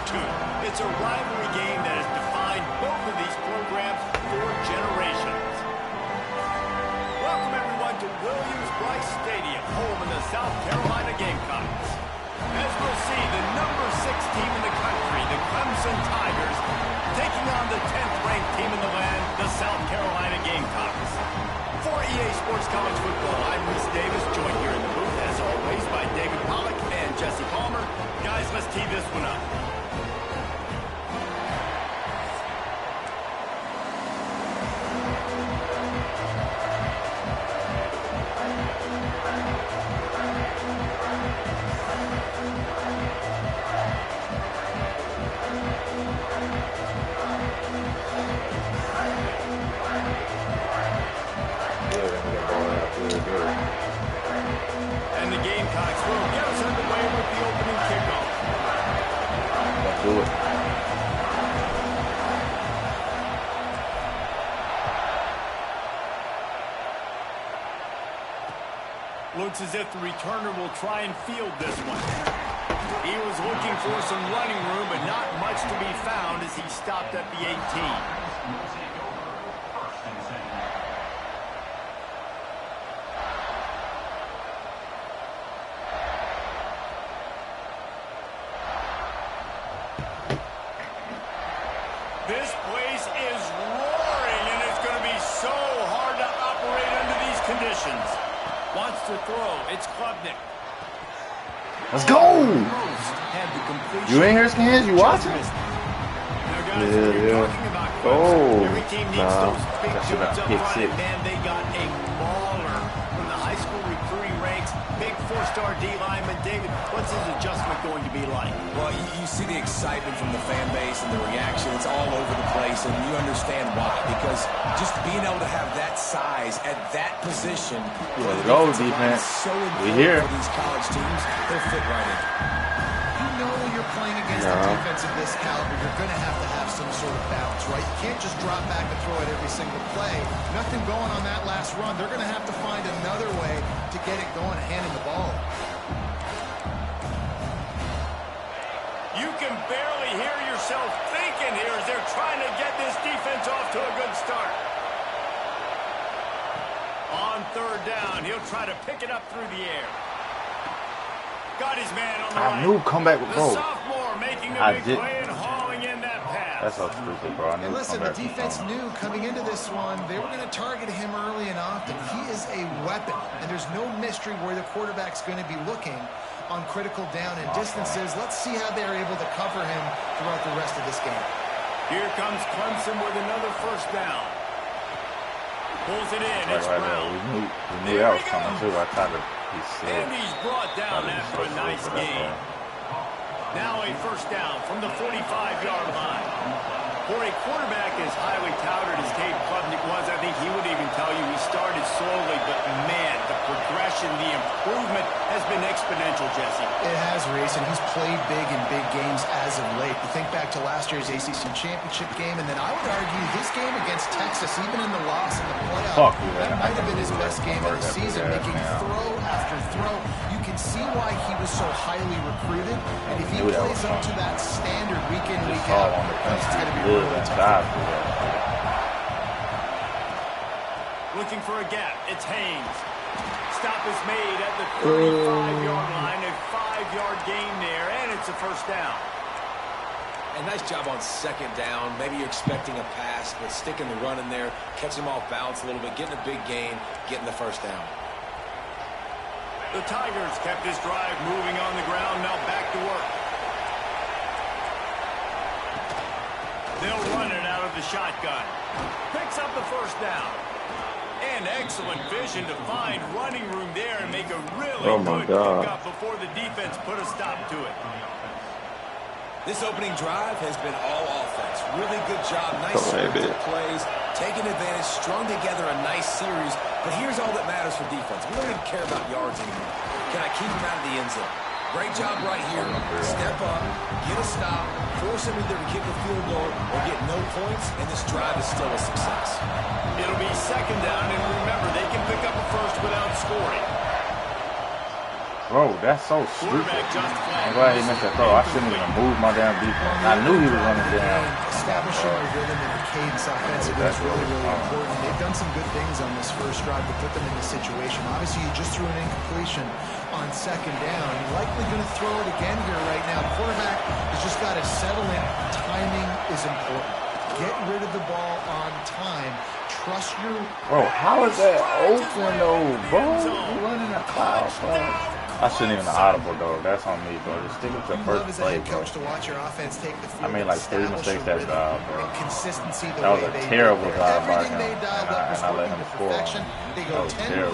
too. It's a rivalry game that has defined both of these programs for generations. Welcome, everyone, to Williams-Brice Stadium, home of the South Carolina Gamecocks. As we'll see, the number 6 team in the country, the Clemson Tigers, taking on the 10th-ranked team in the land, the South Carolina Gamecocks. For EA Sports College Football, I'm Reese Davis, joined here in the booth, as always, by David Pollack and Jesse Palmer. Guys, let's tee this one up. And the Gamecocks will get us underway with the opening kickoff. Let's do it. Looks as if the returner will try and field this one. He was looking for some running room, but not much to be found as he stopped at the 18. This place is roaring, and it's going to be so hard to operate under these conditions. Wants to throw. It's Klubnik. Let's go! You ain't here, Skins? You watching? Yeah. Oh, nah. That should have pick 6. Man, they got a mauler from the high school recruiting ranks. Big 4-star D lineman. David, what's his adjustment going to be like? Well, you see the excitement from the fan base and the reaction. It's all over the place, and you understand why. Because just being able to have that size at that position, Let's go, defense. So We here. for these college teams, they'll fit right in. You know when you're playing against a defense of this caliber, you're going to have some sort of balance, right? You can't just drop back and throw it every single play. Nothing going on that last run. They're going to have to find another way to get it going, handing the ball. You can barely hear yourself thinking here as they're trying to get this defense off to a good start. On 3rd down, he'll try to pick it up through the air. Got his man on the right. I knew comeback would go. The sophomore making a big play and hauling in that pass. That's so stupid, bro. I knew And listen, the comeback defense knew coming into this one, they were going to target him early and often. He is a weapon, and there's no mystery where the quarterback's going to be looking on critical down and distances. Let's see how they're able to cover him throughout the rest of this game. Here comes Clemson with another 1st down. Pulls it in. It's Right Brown. there. We knew that was coming too. I tried to be sick. And he's brought down after a nice game. Now a 1st down from the 45-yard line. For a quarterback as highly touted as Cade Klubnik was, I think he would even tell you he started slowly, but man, the progression, the improvement has been exponential, Jesse. It has, Reese, and he's played big in big games as of late. You think back to last year's ACC championship game, and then I would argue his game against Texas, even in the loss in the playoff, that might have been his best game of the season, making throw after throw. You can see why he was so highly recruited, and if he plays up to that standard week in, week out, he's going to be really tough. Looking for a gap. It's Haynes. Stop is made at the 35-yard line. A 5-yard gain there, and it's a 1st down. And nice job on 2nd down. Maybe you're expecting a pass, but sticking the run in there, catching him off balance a little bit, getting a big gain, getting the 1st down. The Tigers kept this drive moving on the ground. Now back to work. They'll run it out of the shotgun. Picks up the 1st down. And excellent vision to find running room there and make a really good pickup before the defense put a stop to it. This opening drive has been all offense. Really good job. Nice series of plays. Taking advantage, strung together a nice series. But here's all that matters for defense. We don't even care about yards anymore. Can I keep him out of the end zone? Great job right here. Step up, get a stop, force him either to kick a field goal or get no points, and this drive is still a success. It'll be 2nd down, and remember, they can pick up a 1st without scoring. Bro, that's so stupid. I'm glad he missed that throw. I shouldn't even move my damn defense. I knew he was running down. Establishing a rhythm and the cadence offensively is really, really important. They've done some good things on this first drive to put them in this situation. Obviously, you just threw an incompletion on second down. You're likely going to throw it again here right now. The quarterback has just got to settle in. Timing is important. Get rid of the ball on time. Trust your... Bro, how is that open, though, bro? You're running a cloud, bro. I shouldn't even audible, though. That's on me, bro. Just stick with your first play, bro. I made like 3 mistakes that drive, bro. That was a terrible drive by him, and I let him score on him. That was terrible.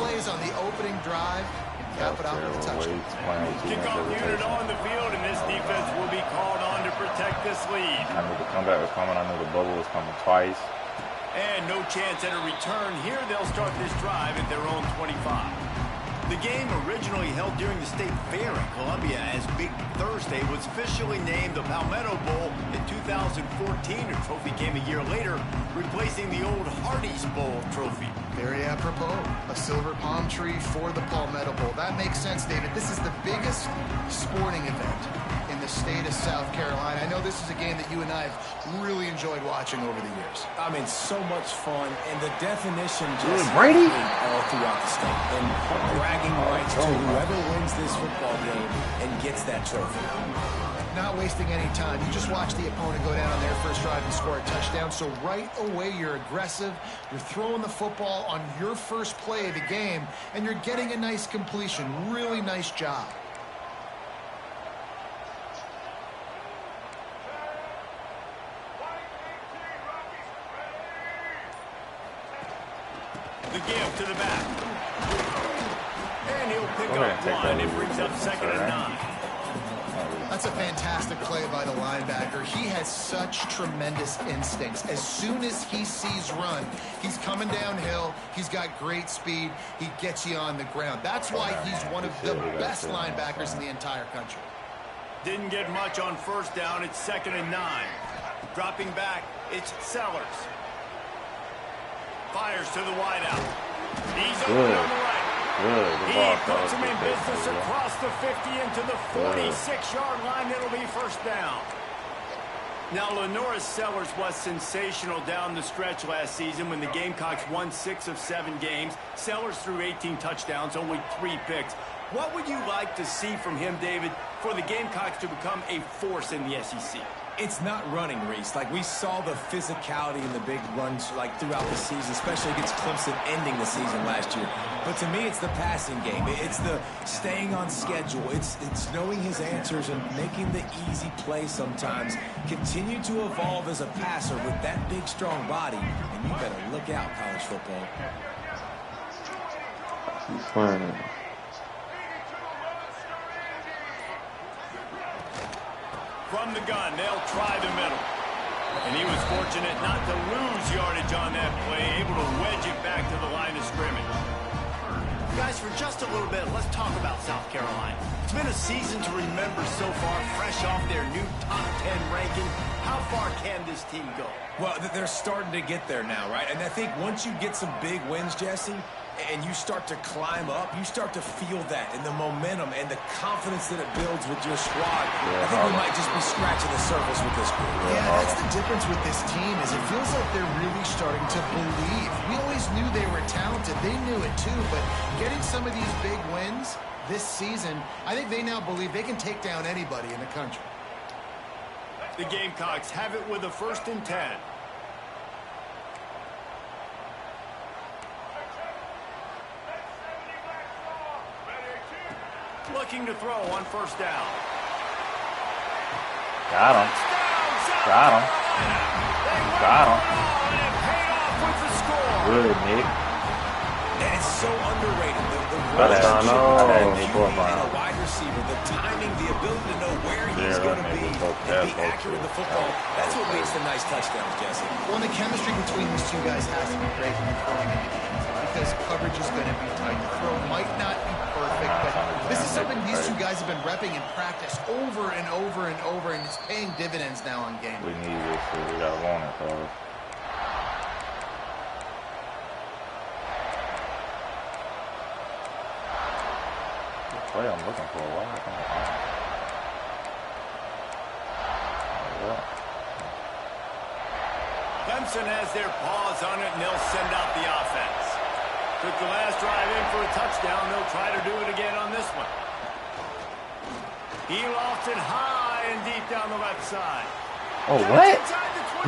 That was terrible. Kickoff unit on the field, and this defense will be called on to protect this lead. I knew the comeback was coming. I knew the bubble was coming twice. And no chance at a return here. They'll start this drive at their own 25. The game, originally held during the State Fair in Columbia as Big Thursday, was officially named the Palmetto Bowl in 2014. A trophy came a year later, replacing the old Hardee's Bowl trophy. Very apropos, a silver palm tree for the Palmetto Bowl. That makes sense, David. This is the biggest sporting event in the state of South Carolina. I know this is a game that you and I have really enjoyed watching over the years. I mean, so much fun, and the definition just Brady all throughout the state. And bragging rights to whoever wins this football game and gets that trophy. Not wasting any time. You just watch the opponent go down on their first drive and score a touchdown. So right away, you're aggressive. You're throwing the football on your first play of the game, and you're getting a nice completion. Really nice job. The give to the back. And he'll pick up one. It brings up 2nd and 9. That's a fantastic play by the linebacker. He has such tremendous instincts. As soon as he sees run, he's coming downhill. He's got great speed. He gets you on the ground. That's why he's one of the best linebackers in the entire country. Didn't get much on first down. It's 2nd and 9. Dropping back, it's Sellers. Fires to the wideout. He's open on the right. He puts him in business across the 50 into the 46-yard line. It'll be first down. Now, Lenoris Sellers was sensational down the stretch last season when the Gamecocks won 6 of 7 games. Sellers threw 18 touchdowns, only 3 picks. What would you like to see from him, David, for the Gamecocks to become a force in the SEC? It's not running, Reese. Like, we saw the physicality in the big runs, like, throughout the season, especially against Clemson ending the season last year. But to me, it's the passing game. It's the staying on schedule. It's knowing his answers and making the easy play sometimes. Continue to evolve as a passer with that big, strong body. And you better look out, college football. He's fine. From the gun, they'll try the middle. And he was fortunate not to lose yardage on that play, able to wedge it back to the line of scrimmage. Guys, for just a little bit, let's talk about South Carolina. It's been a season to remember so far, fresh off their new top 10 ranking. How far can this team go? Well, they're starting to get there now, right? And I think once you get some big wins, Jesse, and you start to climb up, you start to feel that and the momentum and the confidence that it builds with your squad. I think we might just be scratching the surface with this group. Yeah, that's the difference with this team is it feels like they're really starting to believe. We always knew they were talented. They knew it too, but getting some of these big wins this season, I think they now believe they can take down anybody in the country. The Gamecocks have it with a 1st and 10. Looking to throw on 1st down. Got him. Got him. Got him. Good, Nick. And it's so underrated. The wide receiver, the timing, the ability to know where he's going to be, and be accurate with the football. That's what makes the nice touchdowns, Jesse. Well, the chemistry between these two guys has to be great when you're throwing into defense because coverage is going to be tight. The throw might not be perfect, but this is something these two guys have been repping in practice over and over and over, and it's paying dividends now on game. We need this, so we got to want it, fellas. play I'm looking for. Why am I coming on? Clemson has their paws on it, and they'll send out the offense. Took the last drive in for a touchdown. They'll try to do it again on this one. He lofts it high and deep down the left side. Oh, what?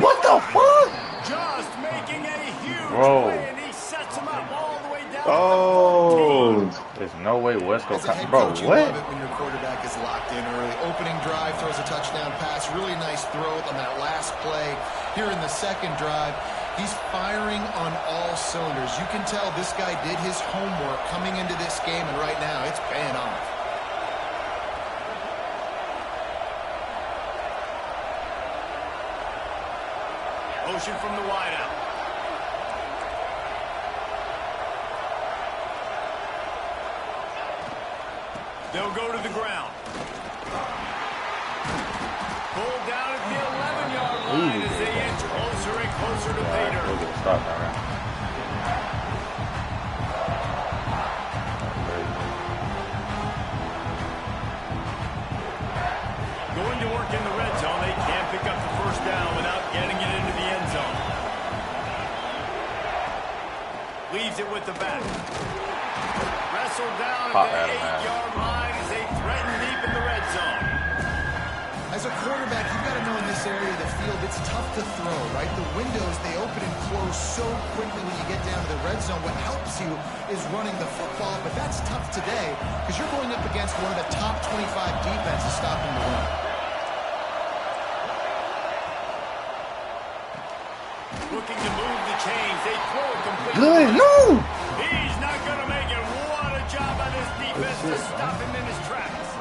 What the fuck? Just making a huge Bro. play, and he sets him up all the way down. Oh. There's no way West As a head Bro, coach, you what? love it when your quarterback is locked in early. Opening drive, throws a touchdown pass. Really nice throw on that last play. Here in the second drive, he's firing on all cylinders. You can tell this guy did his homework coming into this game, and right now it's paying off. Motion from the wideout. They'll go to the ground. Pulled down at the 11-yard line as they inch closer and closer to pay dirt. Stop that. Going to work in the red zone. They can't pick up the first down without getting it into the end zone. Leaves it with the back. Wrestled down at the 8-yard line as they threaten deep in the red zone. As a quarterback, you've got to know in this area of the field, it's tough to throw, right? The windows, they open and close so quickly when you get down to the red zone. What helps you is running the football, but that's tough today because you're going up against one of the top 25 defenses stopping the run. Looking to move the chains. They throw it completely. Good, no! He's not going to make it. What a job by this defense to stop him in his tracks.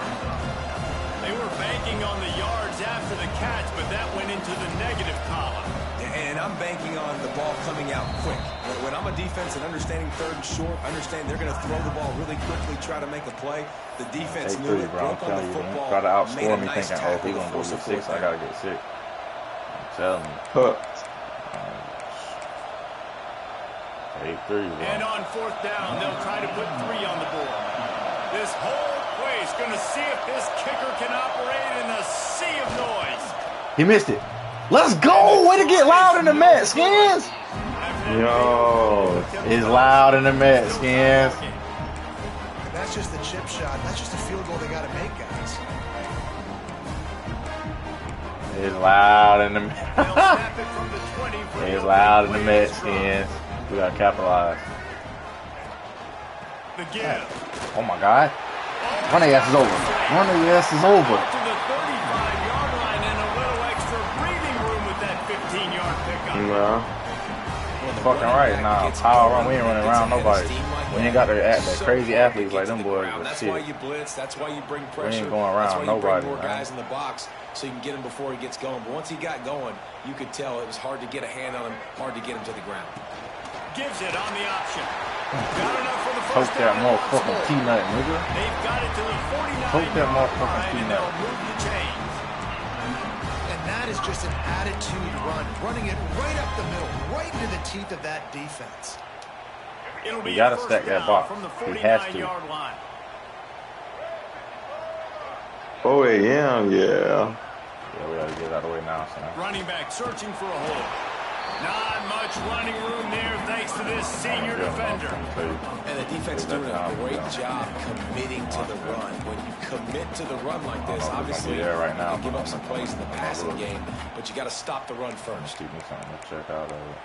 They were banking on the yards after the catch, but that went into the negative column. And I'm banking on the ball coming out quick. When I'm a defense and understanding third and short, understand they're going to throw the ball really quickly, try to make a play. The defense knew it, broke on the football. Try to outscore me nice thinking, oh, if he's going to go get 6, I got to get 6. I'm telling you. 8-3. And on fourth down, they'll try to put 3 on the board. This whole place going to see if this kicker can operate in a sea of noise. He missed it. Let's go! Way to get loud in the Mexicans! Yo, it's loud in the Mexicans. That's just the chip shot. That's just a field goal they got to make, guys. It's loud in the It's loud in the Mexicans. We gotta capitalize. The give. Oh my God. Run their asses over. Run their asses over. To the 35-yard line and a little extra breathing room with that 15-yard pickup. No. Fucking right. Nah, power run. We ain't running around nobody. We ain't got that crazy athletes like them boys. That's why you blitz. That's why you bring pressure. We ain't going around nobody. More guys in the box so you can get him before he gets going. But once he got going, you could tell it was hard to get a hand on him, hard to get him to the ground. Gives it on the option. Got enough for the Poke first that down. motherfucking peanut, nigga. They've got it to the 49 Poke that motherfucking and peanut. they'll move the chains. And that is just an attitude run, running it right up the middle, right into the teeth of that defense. It'll be We gotta first stack that down box. from the We have to. 49-yard line. Oh, yeah. Yeah, we gotta get out of the way now, son. Running back searching for a hole. Not much running room there thanks to this senior defender. And the defense is doing a great job committing to the run. When you commit to the run like this, obviously you right now. can give up some plays in the passing game, but you got to stop the run first. Give me something to check out of it.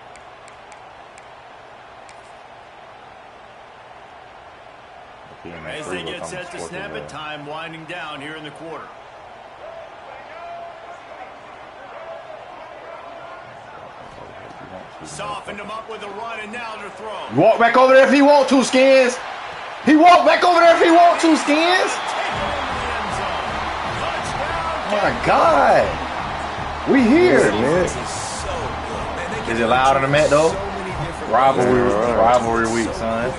As they get set to snap it, time winding down here in the quarter. Softened him up with a run, and now they're thrown. Walk back over there if he want to, Skins. He walk back over there if he want to, Skins. Oh my God. We here. Is it loud in the Met though? Rivalry week, son.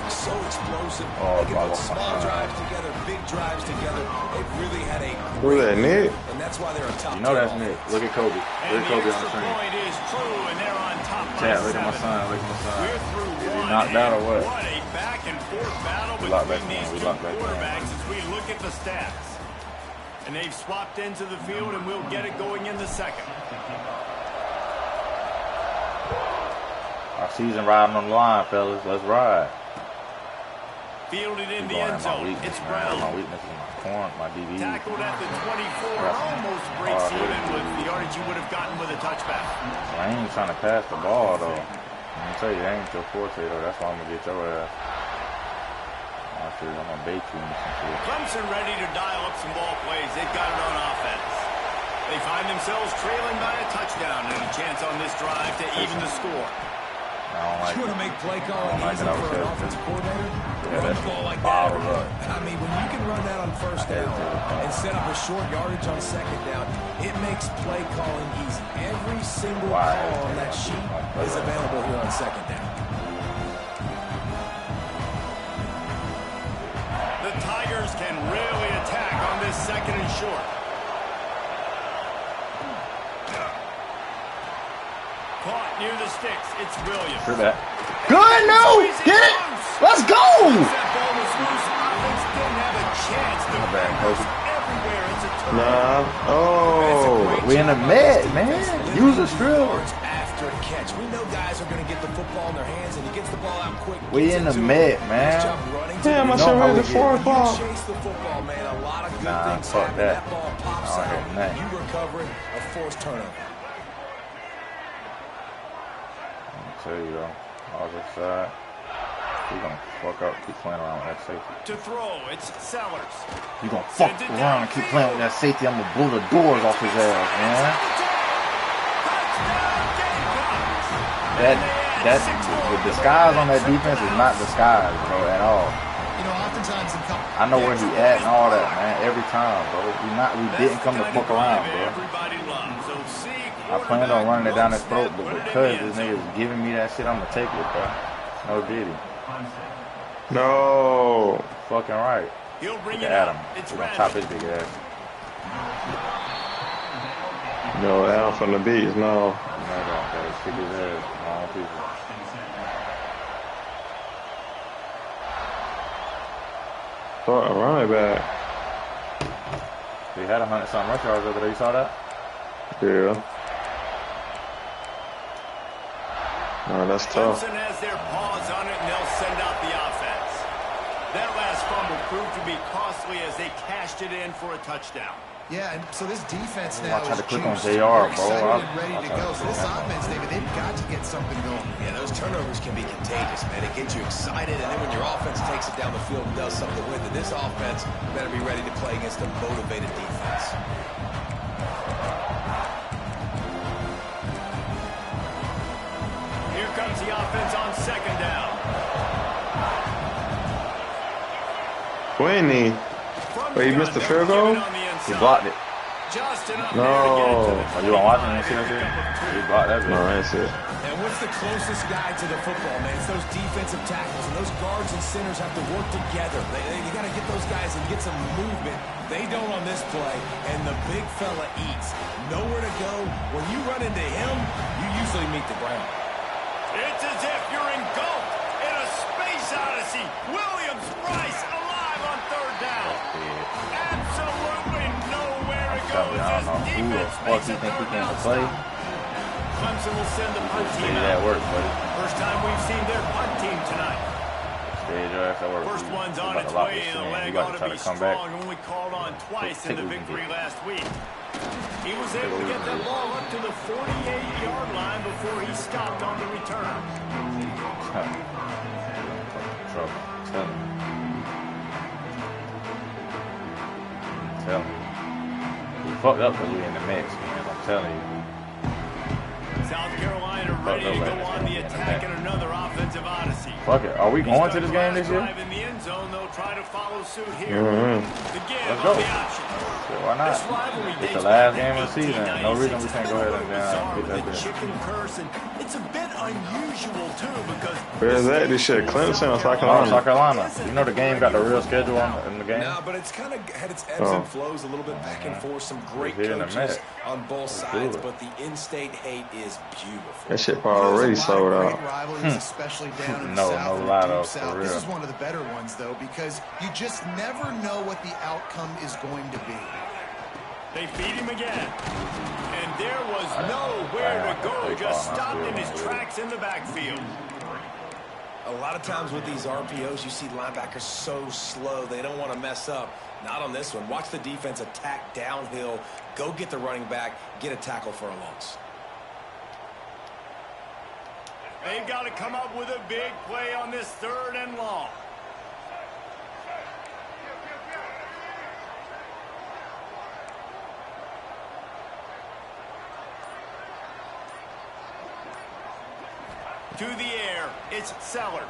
Oh, small drives together, big drives together. They've really had a Who's that, Nick? and that's why they're a top. You know that's Nick. Look at Kobe. Look And at the Kobe on extra the screen. point is true, and they're on top by Chat, look at my 7. son. Look at my son. We're through one. Knocked out or what? What a back and forth battle We locked between back in. these We two locked back in. quarterbacks as we look look at the stats. And they've swapped into the field, and we'll get it going in the second. Our season riding on the line, fellas. Let's ride. Fielded in the end zone. It's Brown. My weakness is my corn, my DB. Tackled at the 24. Almost breaks even with the yardage you would have gotten with a touchback. I ain't trying to pass the ball, though. I'm going to tell you, that ain't your forte, though. That's why I'm going to get your ass. I'm going to bait you into some shit. Clemson ready to dial up some ball plays. They've got it on offense. They find themselves trailing by a touchdown and a chance on this drive to even the score. I don't like you want to make play calling easy for an offensive coordinator? Yeah, run the ball like that. I mean, when you can run that on first down and set up a short yardage on second down, it makes play calling easy. Every single call on that sheet is available here on second down. The Tigers can really attack on this second and short. Caught near the sticks. It's Williams. Sure that. Good, no! Get it! Let's go! That ball was loose. Offense didn't have a chance. The bad, Kobe. everywhere. It's a turnover. Nah. Oh. We in the med, man. Use a strip. After a catch. We know guys are going to get the football in their hands, and he gets the ball out quick. We in the med, man. Damn, I should read the 4 o'clock. Chase the football, man. A lot of good things fuck happen. that. That ball pops I don't out. know that. You recover it, a forced turnover. Tell you though, other side, you gonna fuck up, keep playing around with that safety. To throw, it's Sellers. You gonna fuck around and keep playing with that safety. I'm gonna blow the doors off his ass, man. That the disguise on that defense is not disguise, bro, at all. You know, oftentimes in I know where he at and all that, man. Every time, bro. We didn't come to fuck around, bro. I planned on running it down his throat, but because this nigga is giving me that shit, I'm gonna take it, bro. No diddy. No. Fucking right. He'll bring Look it at up. Adam. It's We're gonna chop his big ass. No, Adam from the beats, no. No, don't, bro. Stick his ass. Wrong people. Thought running back. He had 100-something rush yards over there. You saw that? Yeah. No, that's tough. Clemson has their paws on it, and they'll send out the offense. That last fumble proved to be costly as they cashed it in for a touchdown. Yeah, and so this defense now I tried is to click on juiced. JR, They're bro. excited and ready to go. So this offense, David, they've got to get something going. Yeah, those turnovers can be contagious, man. It gets you excited, and then when your offense takes it down the field and does something with it, this offense better be ready to play against a motivated defense. Here comes the offense on second down. Winnie. Wait, you missed the field goal? He blocked it. No. Are you on watching that shit? He blocked that bitch. No, that's it. And what's the closest guy to the football, man? It's those defensive tackles, and those guards and centers have to work together. They got to get those guys and get some movement. They don't on this play, and the big fella eats. Nowhere to go. When you run into him, you usually meet the ground. It's as if you're engulfed in a space odyssey. Williams Bryce alive on third down. Absolutely nowhere to go. I don't know who the fuck you think he can play. Clemson will send the punt team Stay out. at work, buddy. First time we've seen their punt team tonight. Stay your ass at work. First one's on its lock way, this and the shit in. leg You ought got to to try be to come back. strong. Only called on twice in the Take what we can victory get. last week. He was able to get that ball up to the 48-yard line before he stopped on the return. Trouble. Tell him. Tell him. We fucked up because we in the mix, man. I'm telling you. South Carolina ready to go on the attack in another offensive odyssey. Fuck it. Are we going to this game this year? In the end zone, they'll try to follow suit here. Mm-hmm. The give Let's go. of the option. Shit, why not? This rivalry It's dates the last back game to of the season. No reason we can't go ahead and Bizarre get with that the bitch. chicken curse, and it's a bit unusual too because Where's that? This shit, Clemson or South Oh, Carolina? South Carolina. You know the game got the real schedule in the game? No, but it's kind of had its ebbs and flows, a little bit back and forth. Some great We're here in a coaches minute. on both Let's do sides, it. but the in-state hate is beautiful. That shit probably already sold out. Rivalries, especially down in the No, South no and lie, the though, Deep for South. This real. is one of the better ones, though, because because you just never know what the outcome is going to be. They feed him again. And there was nowhere to go, just stopped in his tracks in the backfield. A lot of times with these RPOs, you see linebackers so slow, they don't want to mess up. Not on this one. Watch the defense attack downhill, go get the running back, get a tackle for a loss. They've got to come up with a big play on this 3rd and long. To the air, it's Sellers.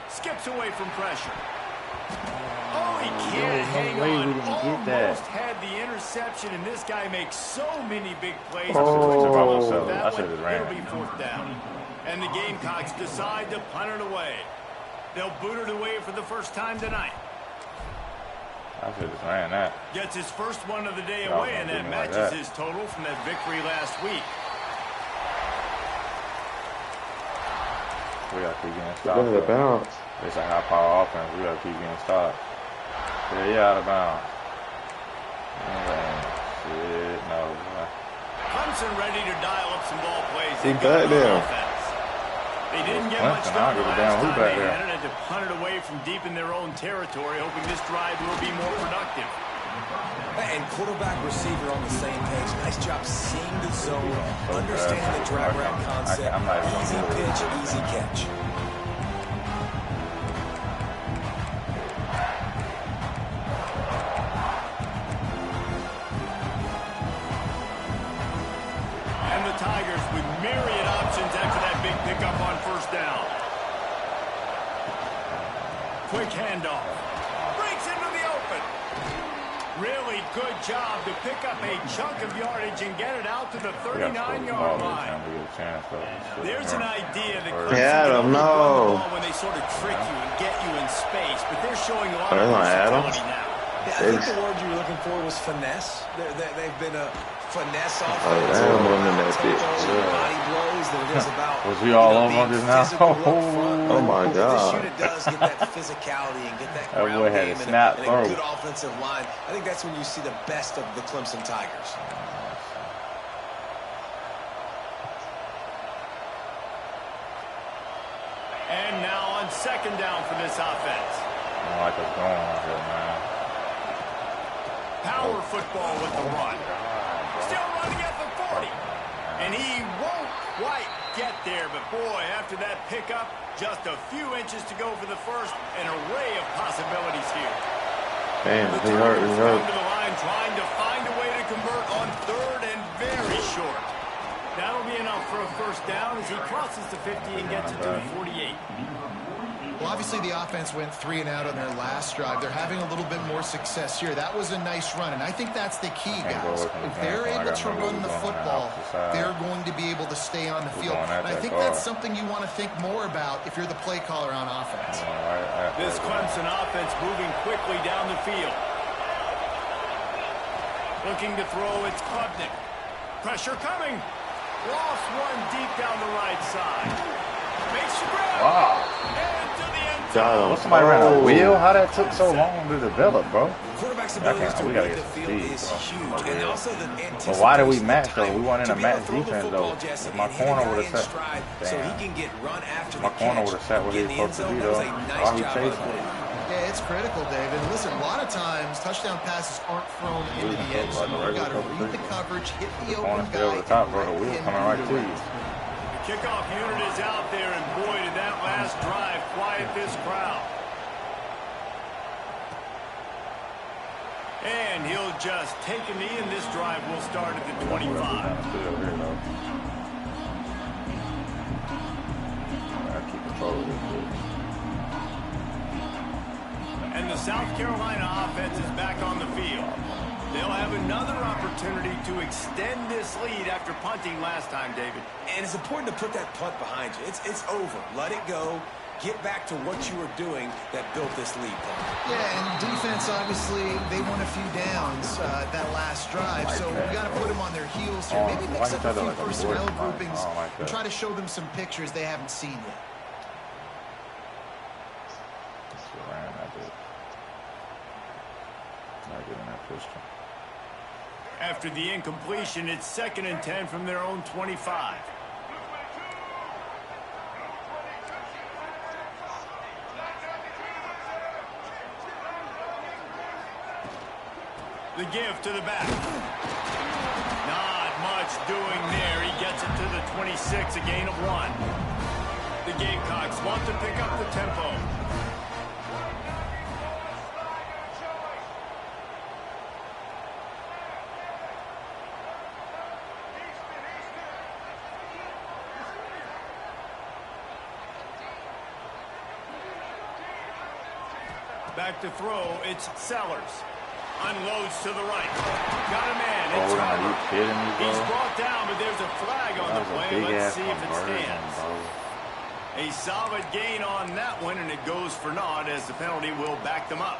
Skips away from pressure. Oh, he can't hang on. Almost had the interception, and this guy makes so many big plays. Oh, that one, it'll be 4th down. And the Gamecocks decide to punt it away. They'll boot it away for the first time tonight. I should have ran that. Gets his first one of the day away, and that matches his total from that victory last week. We got to keep getting stopped. It's a high-power offense. We got to keep getting stopped. Yeah, out of bounds. Shit, no. Clemson ready to dial up some ball plays. He back there. They didn't get much done the last time they had to punt it away from deep in their own territory, hoping this drive will be more productive. And quarterback receiver on the same page. Nice job seeing the zone, understanding the drag route concept. Easy pitch, easy catch. And the Tigers with myriad options after that big pickup on 1st down. Quick handoff. Breaks into the open. Really good job to pick up a chunk of yardage and get it out to the 39-yard line. There's an idea that I don't know when they sort of trick you and get you in space, but they're showing a lot of versatility now. Yeah, I think the word you were looking for was finesse. They've been a finesse offense. Body blows that it is about. Was he all on just now? Oh my God! This unit does get that physicality and get that ground boy had game a snap and a good offensive line. I think that's when you see the best of the Clemson Tigers. And now on 2nd down for this offense. I don't like us going out here, man. Power football with the run. Still running at the 40. And he won't quite get there. But, boy, after that pickup, just a few inches to go for the first. An array of possibilities here. Damn, he hurt. To the line, trying to find a way to convert on 3rd and very short. That'll be enough for a 1st down as he crosses the 50 and gets it to the 48. Well, obviously the offense went 3 and out on their last drive. They're having a little bit more success here. That was a nice run, and I think that's the key, guys. If they're able to run the football, they're going to be able to stay on the field. And I think that's something you want to think more about if you're the play caller on offense. This Clemson offense moving quickly down the field. Looking to throw, it's Klubnik. Pressure coming. Lost one deep down the right side. Makes the grab. Wow. And to the end zone. Well, somebody ran a wheel? How that took so long to develop, bro? Quarterback's ability to read the field is huge. And also the anticipation. But why did we match, though? We weren't in a match defense, though. My corner would have sat. So he can get run after my corner would have sat where he was supposed to be, though. Why he chasing? Yeah, it's critical, David. Listen, a lot of times touchdown passes aren't thrown into the end zone. You've got to read the coverage, hit the open guy. Over the top, bro. The wheel coming right to you. The kickoff unit is out there, and boy, did that last drive quiet this crowd. And he'll just take a knee, and this drive will start at the 25. Keep control of this. And the South Carolina offense is back on the field. They'll have another opportunity to extend this lead after punting last time, David. And it's important to put that punt behind you. It's over. Let it go. Get back to what you were doing that built this lead. Yeah, and defense, obviously, they won a few downs that last drive, so we got to put them on their heels here. Maybe mix up a few personnel groupings and try to show them some pictures they haven't seen yet. question. After the incompletion, it's 2nd and 10 from their own 25. The give to the back. Not much doing there. He gets it to the 26, a gain of 1. The Gamecocks want to pick up the tempo. Back to throw, it's Sellers. Unloads to the right. Got a man. It's are you kidding me, bro? He's brought down, but there's a flag on the play. Let's see if it stands. Bro. A solid gain on that one, and it goes for naught as the penalty will back them up.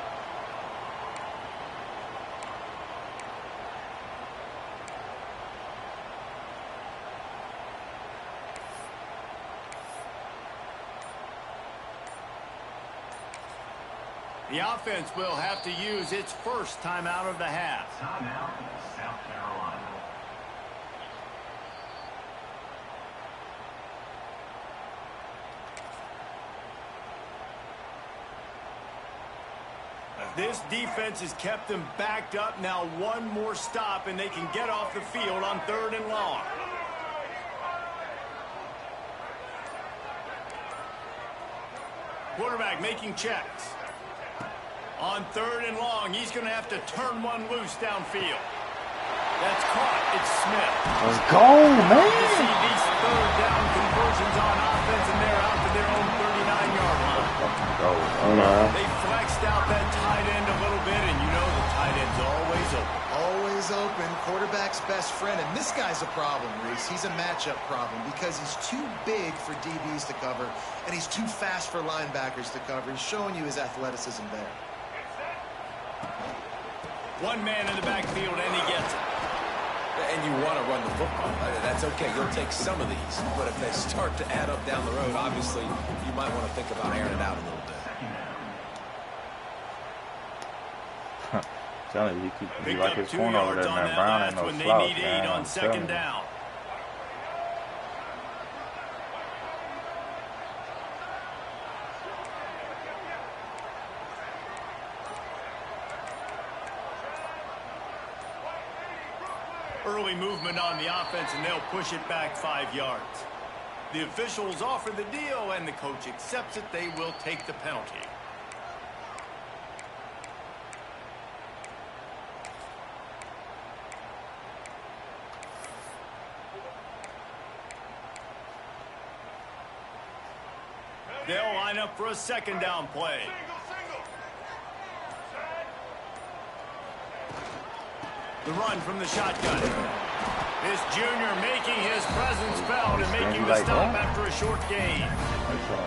The offense will have to use its first timeout of the half. Timeout, South Carolina. This defense has kept them backed up. Now one more stop, and they can get off the field on 3rd and long. Quarterback making checks. On 3rd and long, he's going to have to turn one loose downfield. That's caught. It's Smith. Let's go, man. You see these 3rd down conversions on offense, and they're out to their own 39-yard line. They flexed out that tight end a little bit, and you know the tight end's always open. Always open. Quarterback's best friend. And this guy's a problem, Reese. He's a matchup problem because he's too big for DBs to cover, and he's too fast for linebackers to cover. He's showing you his athleticism there. One man in the backfield, and he gets it. And you want to run the football. That's okay. You'll take some of these. But if they start to add up down the road, obviously, you might want to think about airing it out a little bit. Telling you, he like his corner over there, man. Brown ain't no when they slouch, need 8 man. on 2nd down. Early movement on the offense, and they'll push it back 5 yards. The officials offer the deal, and the coach accepts it. They will take the penalty. They'll line up for a 2nd down play. The run from the shotgun. This junior making his presence felt and making the stop after a short gain.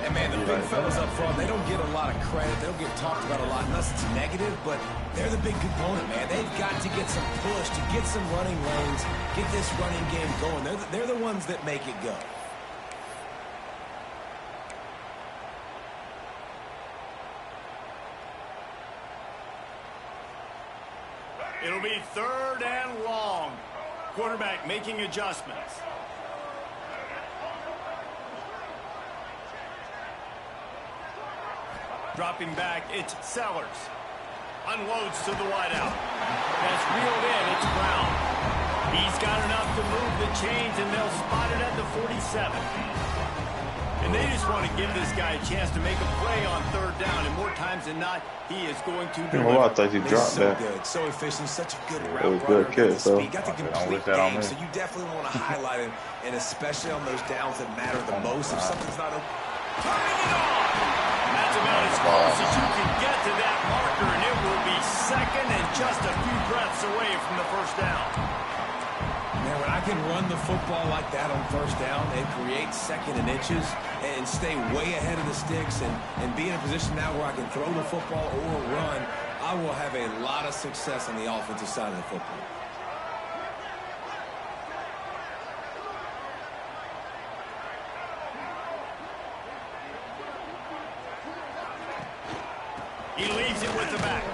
And, man, the big fellas up front, they don't get a lot of credit. They don't get talked about a lot unless it's negative, but they're the big component, man. They've got to get some push, to get some running lanes, get this running game going. They're the ones that make it go. It'll be 3rd and long. Quarterback making adjustments. Dropping back, it's Sellers. Unloads to the wideout. That's reeled in, it's Brown. He's got enough to move the chains, and they'll spot it at the 47. And they just want to give this guy a chance to make a play on 3rd down, and more times than not, he is going to deliver. Oh, I thought you dropped so that. Good, so efficient, such a good route was runner. good kid, so. Got the complete game, so you definitely want to highlight him, and especially on those downs that matter the most. If something's not open, turning it on. That's about as close as you can get to that marker, and it will be 2nd and just a few breaths away from the 1st down. Man, when I can run the football like that on 1st down and create 2nd and inches and stay way ahead of the sticks and be in a position now where I can throw the football or run, I will have a lot of success on the offensive side of the football. He leaves it with the back.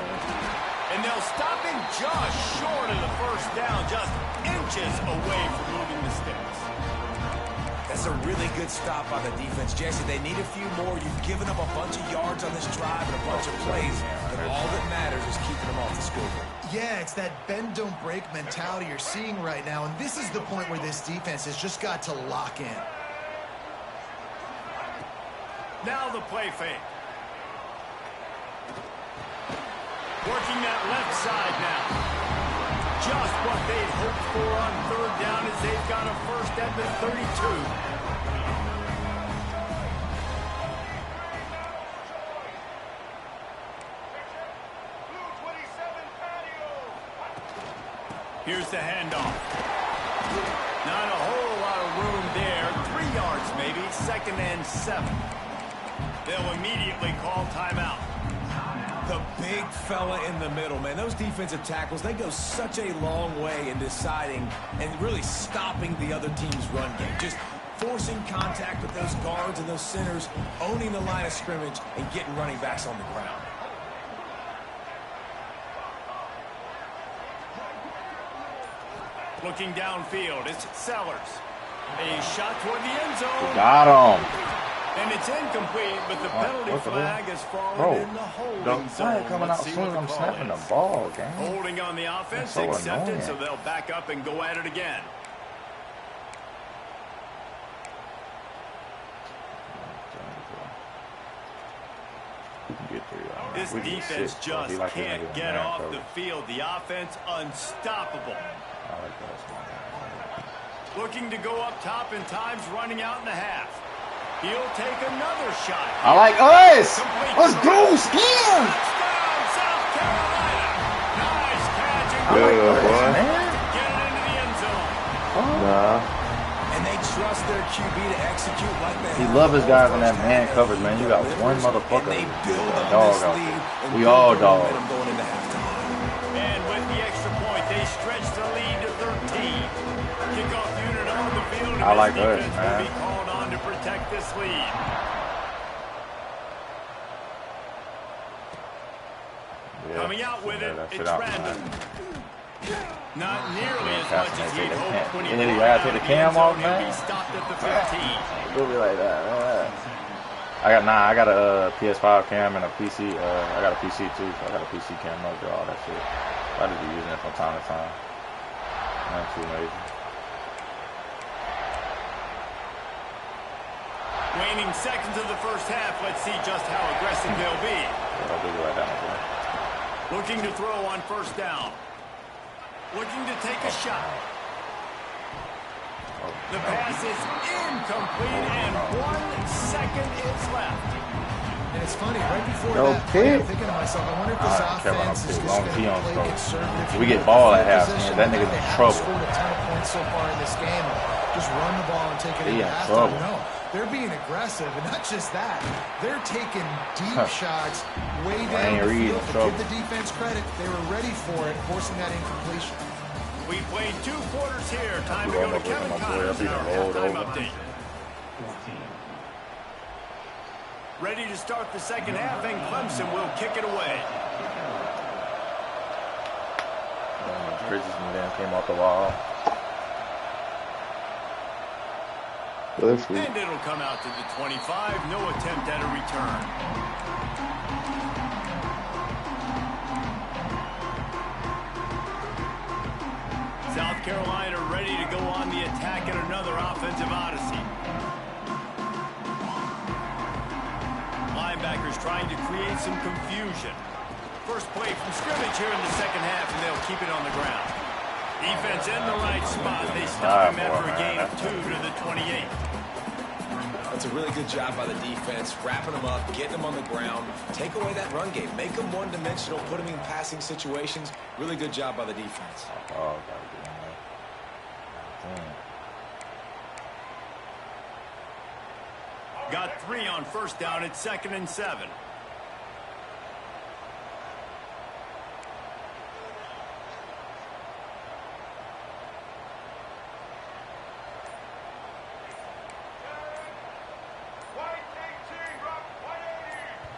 And they'll stop him just short of the first down, just inches away from moving the sticks. That's a really good stop by the defense. Jesse, they need a few more. You've given up a bunch of yards on this drive and a bunch of plays, but all that matters is keeping them off the scoreboard. Yeah, it's that bend, don't break mentality you're seeing right now, and this is the point where this defense has just got to lock in. Now the play fake. Working that left side now. Just what they'd hoped for on third down as they've got a first at the 32. Here's the handoff. Not a whole lot of room there. 3 yards maybe. 2nd and 7. They'll immediately call timeout. The big fella in the middle, man. Those defensive tackles, they go such a long way in deciding and really stopping the other team's run game. Just forcing contact with those guards and those centers, owning the line of scrimmage, and getting running backs on the ground. Looking downfield, it's Sellers. A shot toward the end zone. Got him. And it's incomplete, but the penalty flag has fallen in the holding the zone. coming out soon as I'm snapping the ball, gang. Holding on the offense, so accepted, annoying. so they'll back up and go at it again. This defense just can't get off the field. The offense unstoppable. Looking to go up top, and time's running out in the half. He'll take another shot. I like us. Let's go, Skin. Touchdown, South Carolina. Nice catch. Good, boy. Get it into the end zone. Nah. And they trust their QB to execute like they He have love his all guys in first that man half. coverage, man. You got one motherfucker. And they build A on dog this out lead there. and We build all their dogs. momentum going into halftime. And with the extra point, they stretch the lead to 13. Kickoff unit on the field. I like this us, defense man. will be called on to protect this lead. Yeah. Coming out with it, That's it's out, random. man. Not nearly as That's much as nice. he'd hoped when he Yeah, you brought gotta out take the the cam end zone. off, He'll man. be stopped at the 15. It'll be like that. I got a PS5 cam and a PC. I got a PC too, so I got a PC cam. No do all that shit. I just be using it from time to time. Not too major. Waning seconds of the first half. Let's see just how aggressive they'll be. I'll do it like that. Okay. Looking to throw on first down. Looking to take a shot. The pass is incomplete, and 1 second is left. And it's funny, right before No that play, I'm pick. thinking to myself, I wonder if this I don't care about offense no is pick. just Long going T to on play throw. conservative. We get ball at half, Position. man. That nigga's They in haven't trouble. scored a ton of points so far in this game. Just run the ball and take it He into in halftime. trouble. No, they're being aggressive, and not just that. They're taking deep shots way Wayne down the Reed in field. To trouble. give the defense credit, they were ready for it, forcing that incompletion. We played 2 quarters here. Time to Roll go to up with Kevin my boy. Connors in I'll our be rolled halftime over. update. Ready to start the second half, and Clemson will kick it away. Christensen then came off the wall. Literally. And it'll come out to the 25. No attempt at a return. South Carolina ready to go on the attack in another offensive odyssey. Linebackers trying to create some confusion. First play from scrimmage here in the second half, and they'll keep it on the ground. Defense in the right spot. They stop him after a gain of 2 to the 28. That's a really good job by the defense, wrapping them up, getting them on the ground, take away that run game, make them one-dimensional, put them in passing situations. Really good job by the defense. Oh, gotta get in there. Damn. Got 3 on first down at 2nd and 7.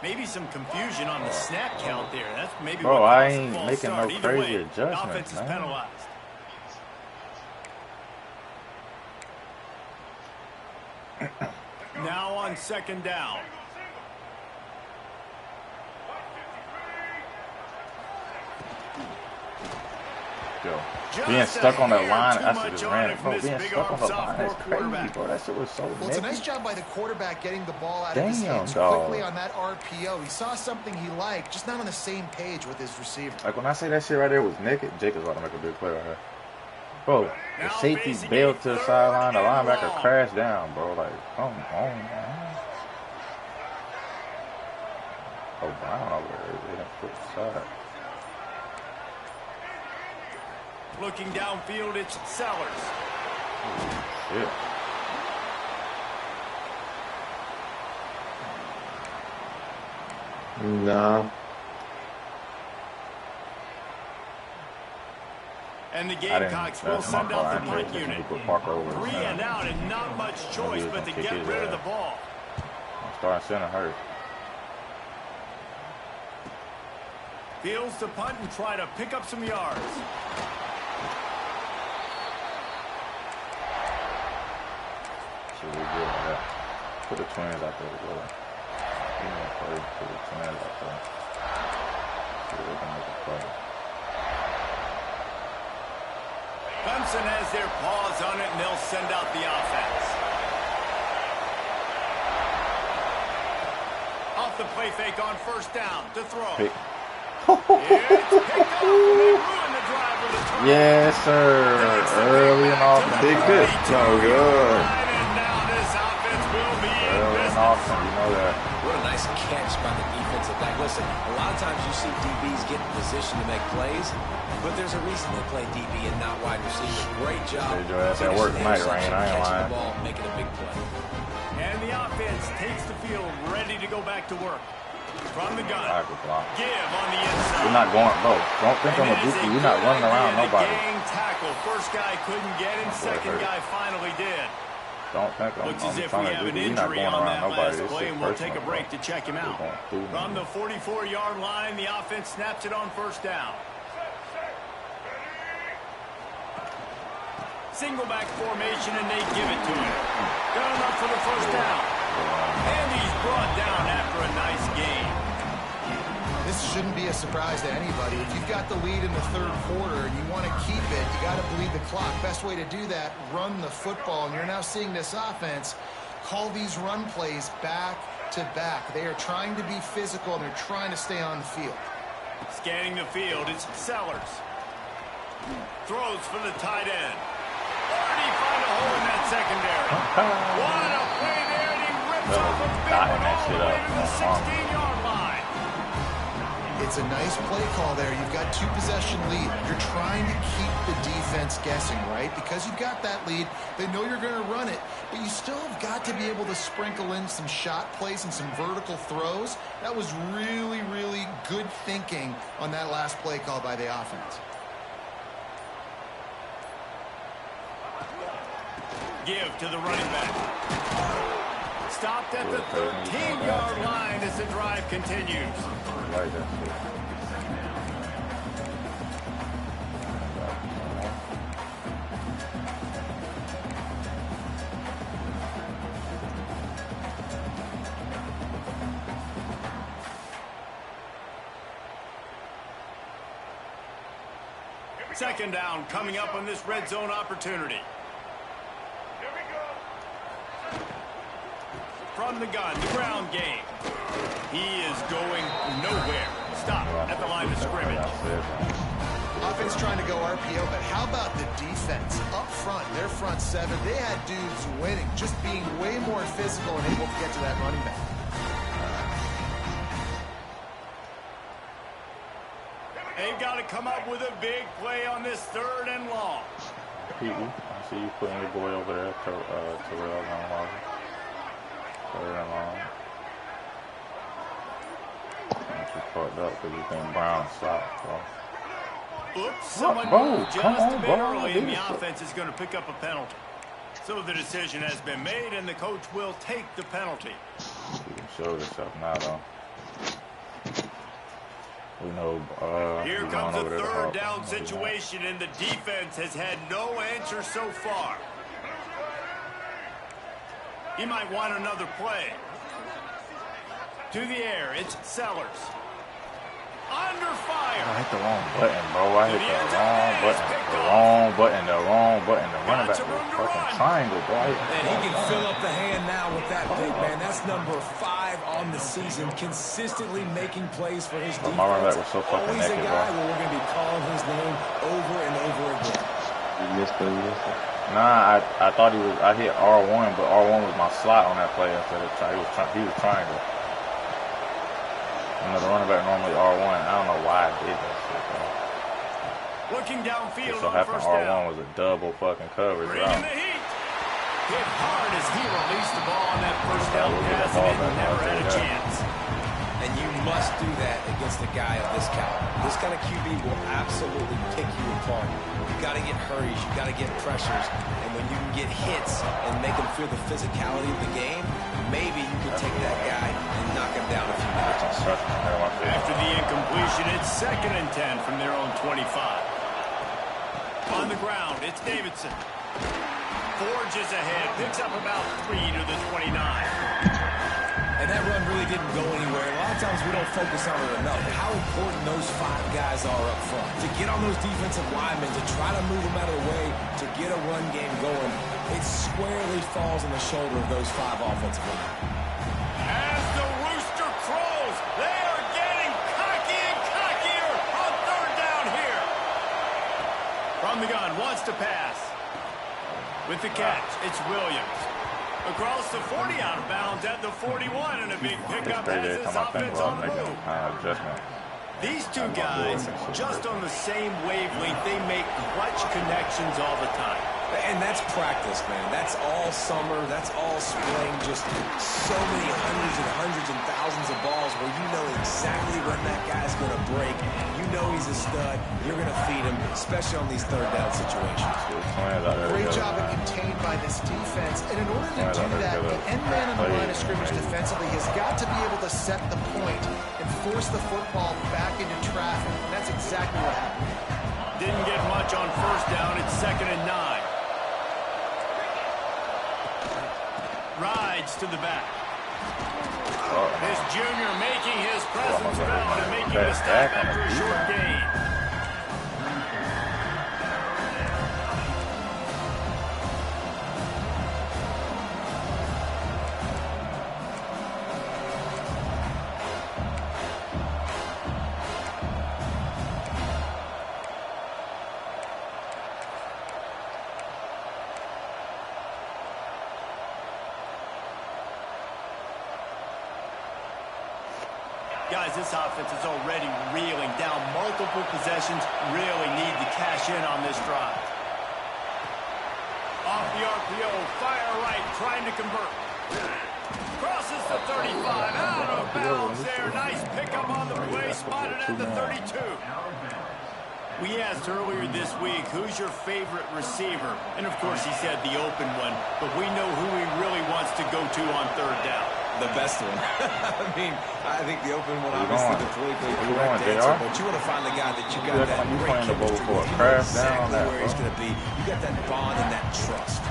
Maybe some confusion on the snap count there. That's maybe bro, what I caused the ain't false making start. no Either crazy way, adjustments, offense is man. penalized. Now on second down. Yo, being stuck on that line, that's just random. Bro, being big stuck arm on the line is sophomore crazy, bro. That shit was so Well, it's a nice nice. job by the quarterback getting the ball out of his hands quickly on that RPO. He saw something he liked, just not on the same page with his receiver. Like when I say that shit right there was naked, Jacob's about to make a big play right here. Bro, the safety bailed to the sideline, the linebacker crashed down, bro. Like, come on, man. Oh, Brown over there. They didn't put the side. Looking downfield, it's Sellers. Shit. Nah. And the Gamecocks will send out the punt unit. 3 and out and not much choice but to get rid of the ball. Starting center hurt. Fields to punt and try to pick up some yards. Should we do that? Put the Twins out there together. Put the Twins out there. See if they can make a play. Clemson has their paws on it, and they'll send out the offense. Off the play fake on first down to throw. Pick. It's picked off, and they ruin the drive with a turnover. Yes, sir. Early and often. Big pitch. No good. And now this offense will be in Early and business. often. You know that. What a nice catch by the defensive back. Listen, a lot of times you see DBs get in position to make plays, but there's a reason they play DB and not wide receiver. Great job. Did your ass at work tonight, Ryan? I ain't catching lying. the ball, making a big play. And the offense takes the field, ready to go back to work. From the gun, give on the inside. You're not going, bro. Don't think I'm a dookie. You're not running around nobody. Gang tackle. First guy couldn't get him. Second guy finally did. Don't think I'm Looks as if we trying to have do an that. You're not injury going on around that nobody. last This play, shit and we'll take personal, a break bro. to check him out. From the 44-yard line, the offense snaps it on first down. Single back formation, and they give it to him. Got enough for the first down. And he's brought down after a nice game. This shouldn't be a surprise to anybody. If you've got the lead in the third quarter and you want to keep it, you got to bleed the clock. Best way to do that, run the football. And you're now seeing this offense call these run plays back to back. They are trying to be physical, and they're trying to stay on the field. Scanning the field, it's Sellers. Throws for the tight end. Already find a hole in that secondary. What a play there, and he rips off a big one all the way to the 16-yard line. It's a nice play call there. You've got 2-possession lead. You're trying to keep the defense guessing, right? Because you've got that lead, they know you're going to run it, but you still have got to be able to sprinkle in some shot plays and some vertical throws. That was really, really good thinking on that last play call by the offense. Give to the running back. Stopped at the 13-yard line as the drive continues. I like that shit. Second down coming up on this red zone opportunity. From the gun, the ground game. He is going nowhere. Stop at the line of scrimmage. Offense trying to go RPO, but how about the defense? Up front, their front seven, they had dudes winning, just being way more physical and able to get to that running back. They've got to come up with a big play on this third and long. Pete, I see you putting your boy over there, Terrell Long. Third and long. You fucked up because you think Brown stopped, bro. Oops, someone moved just a bit early, and the offense is going to pick up a penalty. So the decision has been made, and the coach will take the penalty. You can show yourself now, though. We know. Here comes a third down situation, and the defense has had no answer so far. He might want another play. To the air, it's Sellers. Under fire. I hit the wrong button, bro. I hit the wrong button. The running back was fucking triangle, bro. And he can fill up the hand now with that big man. That's number 5 on the season, consistently making plays for his defense. My running back was so fucking Always naked, a guy bro. where we're going to be calling his name over and over again. You missed it. Nah, I thought he was. I hit R1, but R1 was my slot on that play instead of he was triangle. You know, the running back normally R1. I don't know why I did that shit, bro. Looking downfield So on happened first R1 down. was a double fucking coverage Bringing route. the heat. Hit hard as he released the ball on that first down pass, and it never had a chance. And you must do that against a guy of this caliber. This kind of QB will absolutely pick you apart. You got to get hurries, you got to get pressures, and when you can get hits and make them feel the physicality of the game, maybe you can take that guy and knock him down a few notches. After the incompletion, it's 2nd and 10 from their own 25. On the ground, it's Davidson. Forges ahead, picks up about 3 to the 29. And that run really didn't go anywhere. A lot of times we don't focus on it enough. How important those 5 guys are up front. To get on those defensive linemen, to try to move them out of the way, to get a run game going, it squarely falls on the shoulder of those 5 offensive linemen. As the rooster crows, they are getting cocky and cockier on 3rd down here. From the gun, wants to pass. With the catch, it's Williams. Across the 40, out of bounds at the 41, and a big pickup as his offense on the move. These 2 guys, just on the same wavelength, they make clutch connections all the time. And that's practice, man. That's all summer. That's all spring. Just so many hundreds and thousands of balls where you know exactly when that guy's going to break. You know he's a stud. You're going to feed him, especially on these 3rd down situations. Great job of contained by this defense. And in order to do that, the end man on the line of scrimmage defensively has got to be able to set the point and force the football back into traffic. And that's exactly what happened. Didn't get much on 1st down. It's 2nd and 9. Rides to the back. His junior making his presence felt and making the stop after a short gain. Guys, this offense is already reeling down multiple possessions. Really need to cash in on this drive. Off the RPO, fire right, trying to convert. Crosses the 35, out of bounds there. Nice pickup on the play, spotted at the 32. We asked earlier this week, who's your favorite receiver? And of course he said the open one, but we know who he really wants to go to on 3rd down. The best one. I think the open one, obviously, the politically correct answer, but you want to find the guy that you got that great chemistry with. You know exactly where he's going to be. You got that bond and that trust.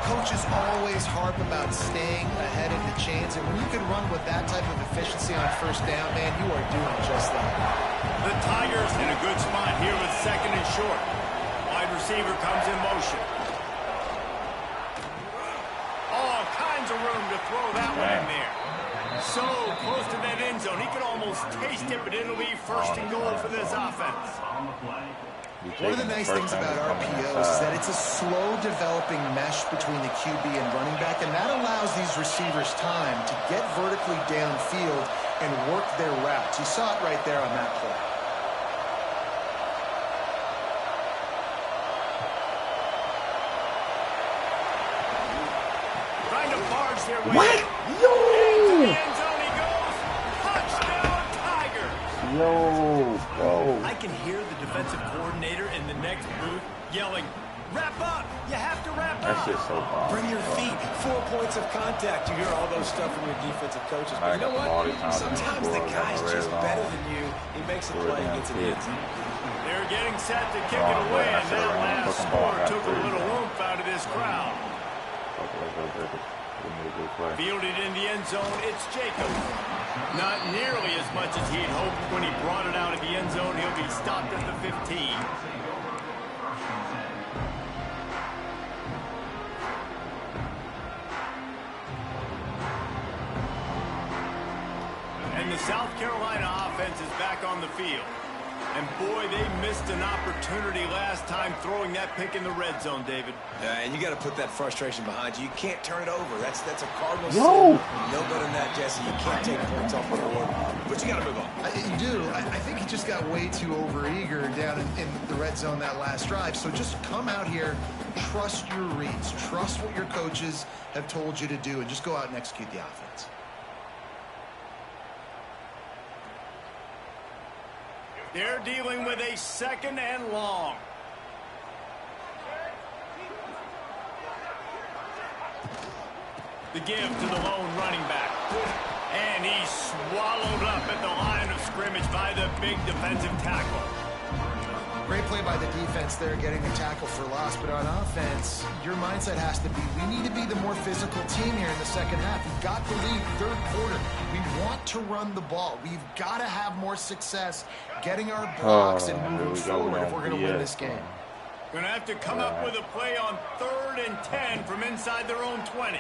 Coaches always harp about staying ahead of the chains, and when you can run with that type of efficiency on 1st down, man, you are doing just that. The Tigers in a good spot here with 2nd and short. Wide receiver comes in motion. All kinds of room to throw that one in there. So close to that end zone. He could almost taste it, but it'll be 1st and goal for this offense. One of the nice things about RPOs is that it's a slow developing mesh between the QB and running back, and that allows these receivers time to get vertically downfield and work their routes. You saw it right there on that play. Trying to barge their way. What? Yo! Into the end zone he goes. Touchdown, Tigers. Yo, bro. I can hear the defensive coordinator in the next booth yelling, Wrap up. You have to wrap up. That shit's so far. Bring your feet. 4 points of contact. You hear all those stuff from your defensive coaches. But you know what? Sometimes the guy's just better than you. He makes a play and gets an end. They're getting set to kick it away, and that last score took a little oomph out of this crowd. Fielded in the end zone, it's Jacob. Not nearly as much as he'd hoped when he brought it out of the end zone. He'll be stopped at the 15. And the South Carolina offense is back on the field. And boy, they missed an opportunity last time throwing that pick in the red zone, David. And you got to put that frustration behind you. You can't turn it over. That's a cardinal sin. No better than that, Jesse. You can't take points off the board. But you got to move on. You do. I think he just got way too overeager down in the red zone that last drive. So just come out here, trust your reads, trust what your coaches have told you to do, and just go out and execute the offense. They're dealing with a 2nd and long. The give to the lone running back. And he's swallowed up at the line of scrimmage by the big defensive tackle. Great play by the defense there, getting the tackle for loss. But on offense, your mindset has to be, we need to be the more physical team here in the second half. We've got the lead, 3rd quarter. We want to run the ball. We've got to have more success getting our blocks and moving forward if we're going to win this game. Going to have to come up with a play on 3rd and 10 from inside their own 20.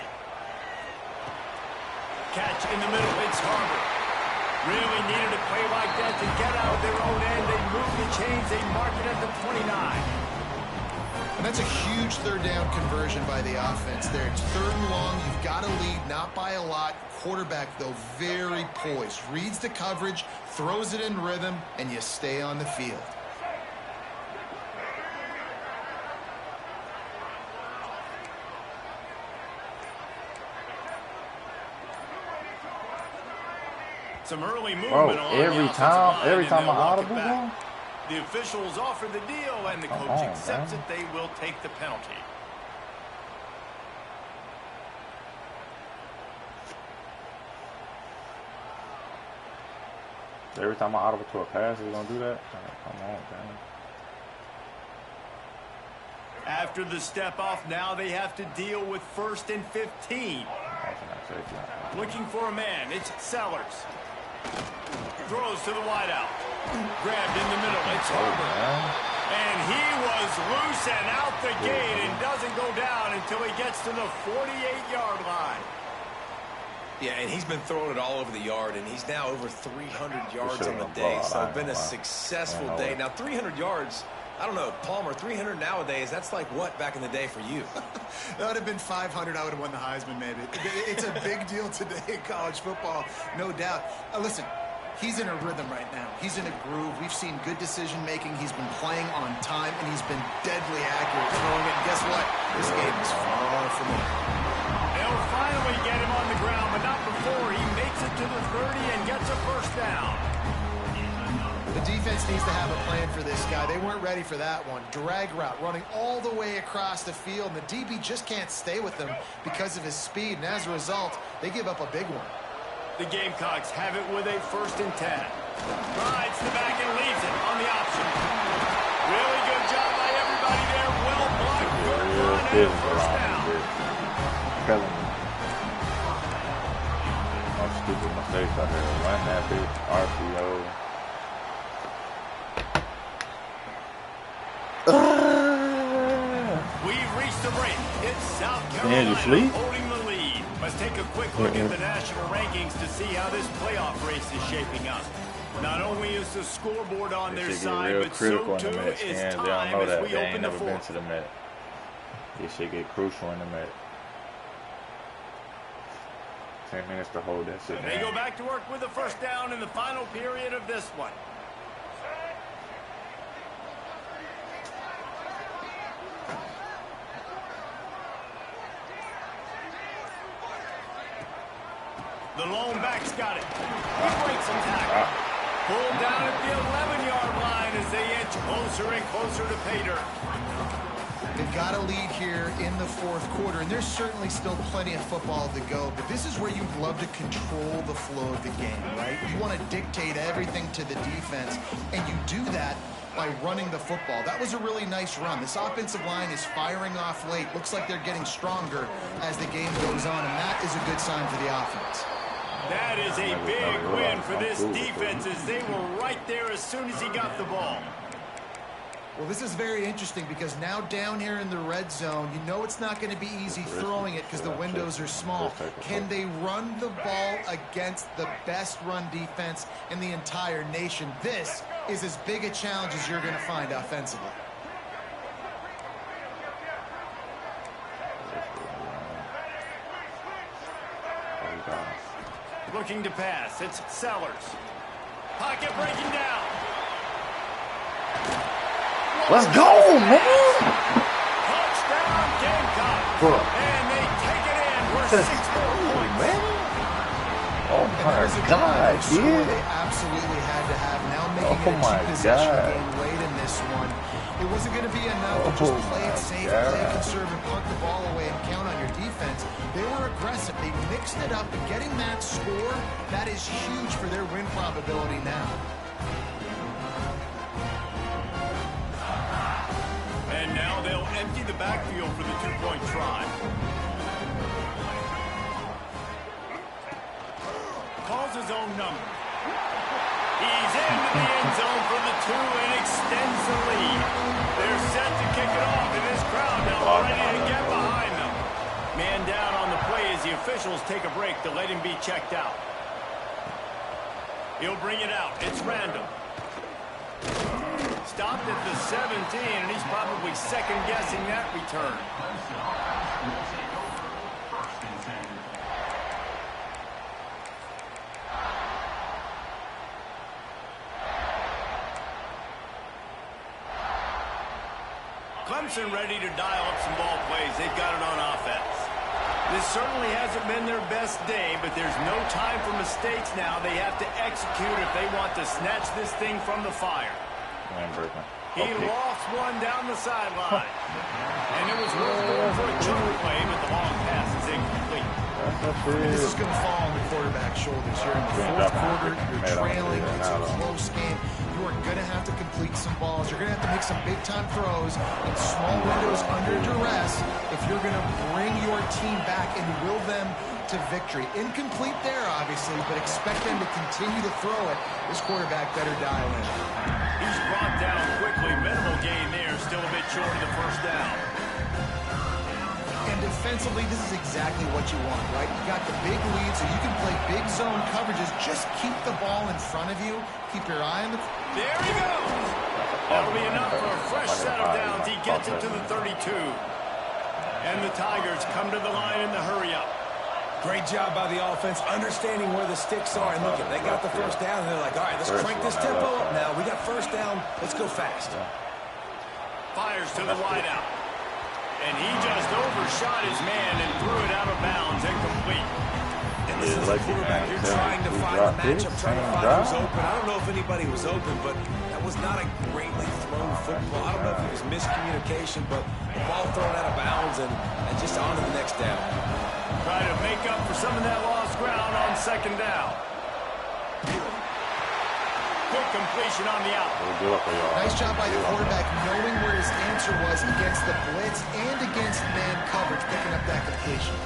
Catch in the middle, it's Harbor. Really needed a play like that to get out of their own end. They move the chains. They mark it at the 29. And that's a huge 3rd down conversion by the offense there. It's 3rd and long. You've got to lead, not by a lot. Quarterback, though, very poised. Reads the coverage, throws it in rhythm, and you stay on the field. Some early movement Bro, on every time I audible, bro. The officials offer the deal, and the coach accepts it. They will take the penalty. Every time I audible to a pass, he's gonna do that? Come on, man. After the step off, now they have to deal with 1st and 15. Looking for a man, it's Sellers. Throws to the wideout. Grabbed in the middle, it's Harbor. And he was loose and out the gate and doesn't go down until he gets to the 48-yard line. Yeah, and he's been throwing it all over the yard, and he's now over 300 yards on the day. So it's been a successful day. Now, 300 yards, I don't know, Palmer, 300 nowadays, that's like what back in the day for you? That would have been 500. I would have won the Heisman, maybe. It's a big deal today in college football, no doubt. Listen, he's in a rhythm right now. He's in a groove. We've seen good decision-making. He's been playing on time, and he's been deadly accurate throwing it. And guess what? This game is far from over. They'll finally get him on the ground, but not before he makes it to the 30 and gets a 1st down. The defense needs to have a plan for this guy. They weren't ready for that one. Drag route running all the way across the field, and the DB just can't stay with him because of his speed, and as a result, they give up a big one. The Gamecocks have it with a 1st and 10. Rides the back and leaves it on the option. Really good job by everybody there. Well blocked. Good run and 1st down. Telling me. No stupid mistakes out here. Run that bitch. RPO. We've reached the break. It's South Carolina holding the lead. Let's take a quick look at the national rankings to see how this playoff race is shaping up. Not only is the scoreboard on their side, but so too is time as we open the fourth. This shit get crucial in the match. 10 minutes to hold that shit. They go back to work with the 1st down in the final period of this one. The lone back's got it. He breaks some tackle. Pulled down at the 11-yard line as they inch closer and closer to pay dirt. They've got a lead here in the fourth quarter, and there's certainly still plenty of football to go, but this is where you'd love to control the flow of the game, right? You want to dictate everything to the defense, and you do that by running the football. That was a really nice run. This offensive line is firing off late. Looks like they're getting stronger as the game goes on, and that is a good sign for the offense. That is a big win for this defense as they were right there as soon as he got the ball. Well, this is very interesting because now down here in the red zone, you know it's not going to be easy throwing it because the windows are small. Can they run the ball against the best run defense in the entire nation? This is as big a challenge as you're going to find offensively. Looking to pass. It's Sellers. Pocket breaking down. Let's go, man! Touchdown, Gamecocks. And they take it in. We're 6 more points. Man. Oh my God, dude! They absolutely had to have. Now making it a two-possession game late in this one. It wasn't going to be enough to just play it safe, play it conservative, punt the ball away, and count on your defense. They were aggressive. They mixed it up, and getting that score, that is huge for their win probability now. And now they'll empty the backfield for the two-point try. Calls his own number. He's into the end zone for the 2 and extends the lead. They're set to kick it off, and this crowd now ready to get behind them. Man down on the play as the officials take a break to let him be checked out. He'll bring it out. It's random. Stopped at the 17, and he's probably second-guessing that return. Clemson ready to dial up some ball plays. They've got it on offense. This certainly hasn't been their best day, but there's no time for mistakes now. They have to execute if they want to snatch this thing from the fire. He lost one down the sideline. And it was worth going for a chunk play, but the long pass is incomplete. This is going to fall on the quarterback's shoulders here in the fourth quarter. You're trailing. It's a close game. You are going to have to complete some balls. You're going to have to make some big-time throws in small windows under duress if you're going to bring your team back and will them to victory. Incomplete there, obviously, but expect them to continue to throw it. This quarterback better dial in. He's brought down quickly. Minimal gain there. Still a bit short of the first down. And defensively, this is exactly what you want, right? You got the big lead, so you can play big zone coverages. Just keep the ball in front of you. Keep your eye on the... There he goes! That'll be enough for a fresh set of downs. He gets it to the 32. And the Tigers come to the line in the hurry-up. Great job by the offense, understanding where the sticks are. And look, they got the first down, and they're like, all right, let's crank this tempo up now. We got first down. Let's go fast. Fires to the wideout. And he just overshot his man and threw it out of bounds, incomplete. And this is a quarterback. You're trying to find a matchup, trying to find who's open. I don't know if anybody was open, but that was not a greatly thrown football. I don't know if it was miscommunication, but the ball thrown out of bounds and just on to the next down. Try to make up for some of that lost ground on second down. Good completion on the out. Nice job by the quarterback knowing where his answer was against the blitz and against man coverage, picking up that completion.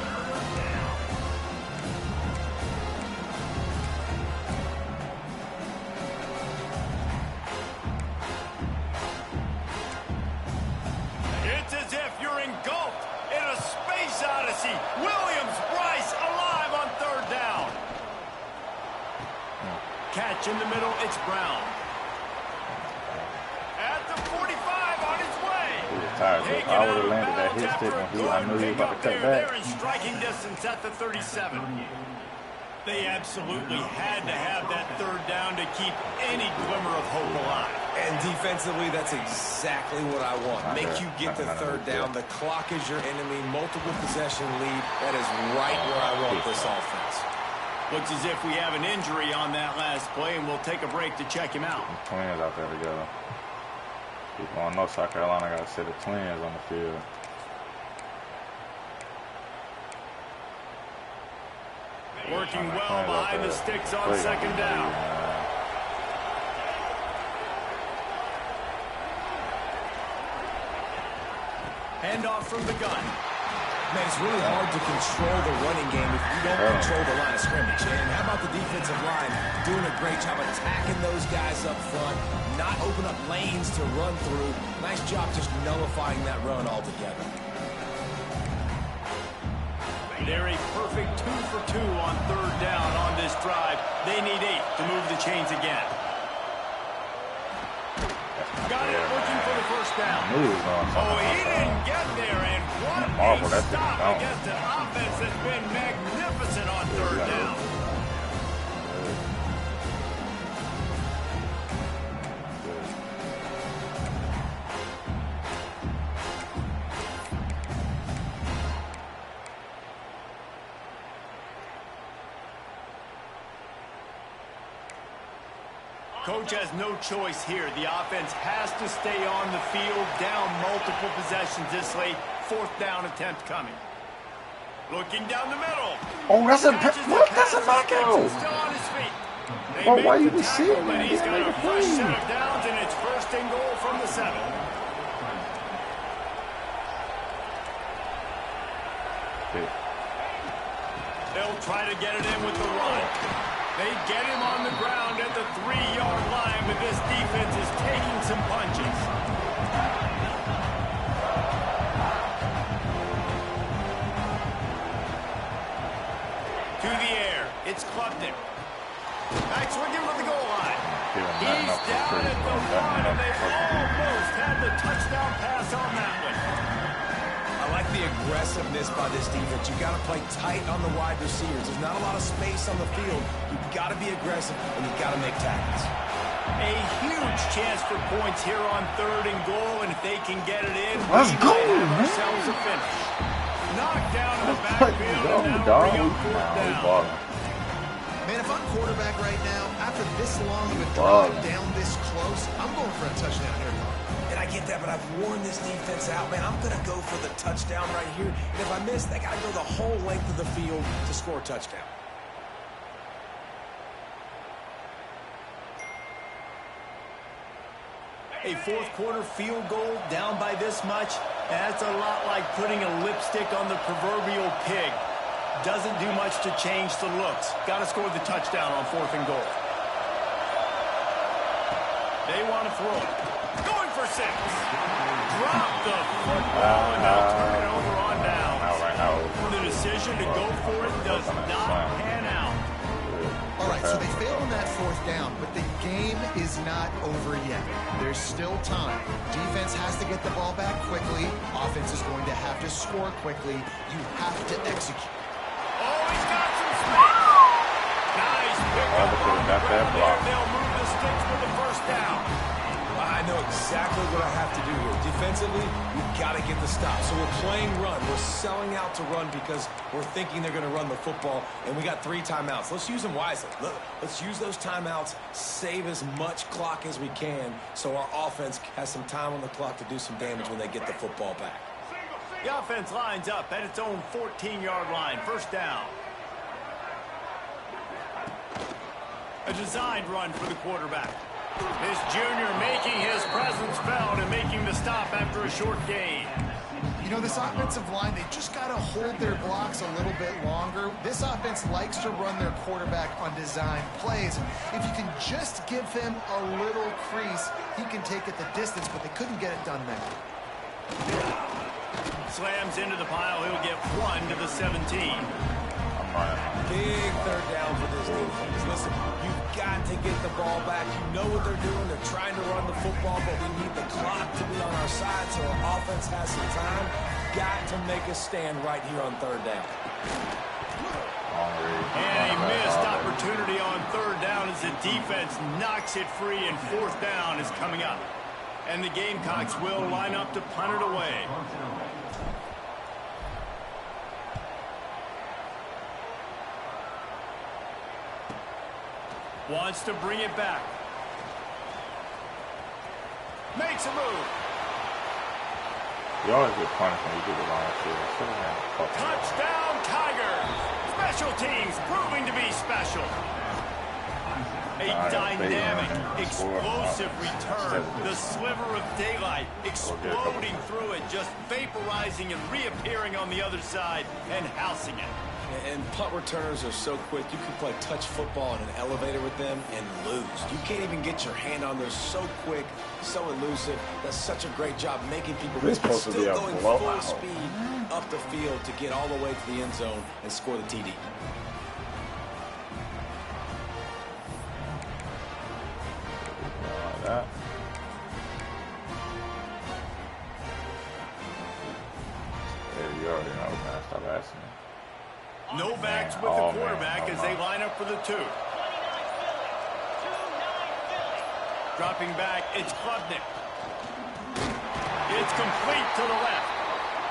It's as if you're engulfed in a space odyssey. Williams-Brice alive on third down. Catch in the middle, it's Brown. At the 45 on his way. Taken I would have landed that hit stick when I knew he was about to cut back. They're in striking distance at the 37. They absolutely had to have that third down to keep any glimmer of hope alive. And defensively, that's exactly what I want. Make you get the third down. The clock is your enemy. Multiple possession lead. That is right where I want this offense. Looks as if we have an injury on that last play, and we'll take a break to check him out. Twins out there together. Keep going north. South Carolina got a set of twins on the field. Working well behind the sticks on second down. Handoff from the gun. Man, it's really hard to control the running game if you don't control the line of scrimmage. And how about the defensive line doing a great job attacking those guys up front, not open up lanes to run through. Nice job just nullifying that run altogether. They're a perfect 2 for 2 on third down on this drive. They need 8 to move the chains again. Got it, looking for the first down. Oh, he didn't get there, and what a stop against an offense that's been magnificent on third down. Coach has no choice here. The offense has to stay on the field, down multiple possessions this late. Fourth down attempt coming. Looking down the middle. Oh, that's a what? That's a knockout. Still on his feet. Oh, why you be seeing but that? he's got a fresh set of downs, and it's first and goal from the 7. They'll try to get it in with the run. They get him on the ground at the 3-yard line, but this defense is taking some punches. To the air. It's Klubnik. Max with him at the goal line. He's down at the 1, and they almost had the touchdown pass on that one. I like the aggressiveness by this defense. You got to play tight on the wide receivers. There's not a lot of space on the field. You've got to be aggressive, and you've got to make tackles. A huge chance for points here on third and goal, and if they can get it in, let's go, man. Ourselves a finish. Knocked down in the backfield, and now bring up fourth down. Man, if I'm quarterback right now, after this long of a drive down this close, I'm going for a touchdown here. And I get that, but I've worn this defense out, man. I'm going to go for the touchdown right here. And if I miss, they got to go the whole length of the field to score a touchdown. A fourth quarter field goal down by this much, that's a lot like putting a lipstick on the proverbial pig. Doesn't do much to change the looks. Got to score the touchdown on fourth and goal. They want to throw it. Going for 6. Drop the football and now turn it over on down. The decision to go for it does not pan out. All right, so they failed on that fourth down, but the game is not over yet. There's still time. Defense has to get the ball back quickly. Offense is going to have to score quickly. You have to execute. Oh, he's got some space. Nice pickup on the ground there. They'll move the sticks for the first down. I know exactly what I have to do here. Defensively, we've got to get the stop. So we're playing run. We're selling out to run because we're thinking they're going to run the football, and we got 3 timeouts. Let's use them wisely. Let's use those timeouts, save as much clock as we can so our offense has some time on the clock to do some damage when they get the football back. The offense lines up at its own 14-yard line. First down. A designed run for the quarterback. This junior making his presence felt and making the stop after a short gain. You know, this offensive line, they just got to hold their blocks a little bit longer. This offense likes to run their quarterback on design plays. If you can just give him a little crease, he can take it the distance, but they couldn't get it done there. Slams into the pile. He'll get 1 to the 17. Big third down for this defense. Listen, you've got to get the ball back. You know what they're doing. They're trying to run the football, but we need the clock to be on our side so our offense has some time. Got to make a stand right here on third down. And a missed opportunity on third down as the defense knocks it free, and fourth down is coming up. And the Gamecocks will line up to punt it away. Wants to bring it back. makes a move. You always get punished when you do the wrong shit. Touchdown, Tigers! Special teams proving to be special. A dynamic, explosive return. The sliver of daylight exploding through it, just vaporizing and reappearing on the other side and housing it. And punt returners are so quick, you can play touch football in an elevator with them and lose. You can't even get your hand on there. So quick, so elusive. Does such a great job making people miss, but still going full speed up the field to get all the way to the end zone and score the TD. Like that. Yeah, you already know, man. Stop asking me. No backs with the quarterback as they line up for the 2. Dropping back, it's Klubnik. It's complete to the left.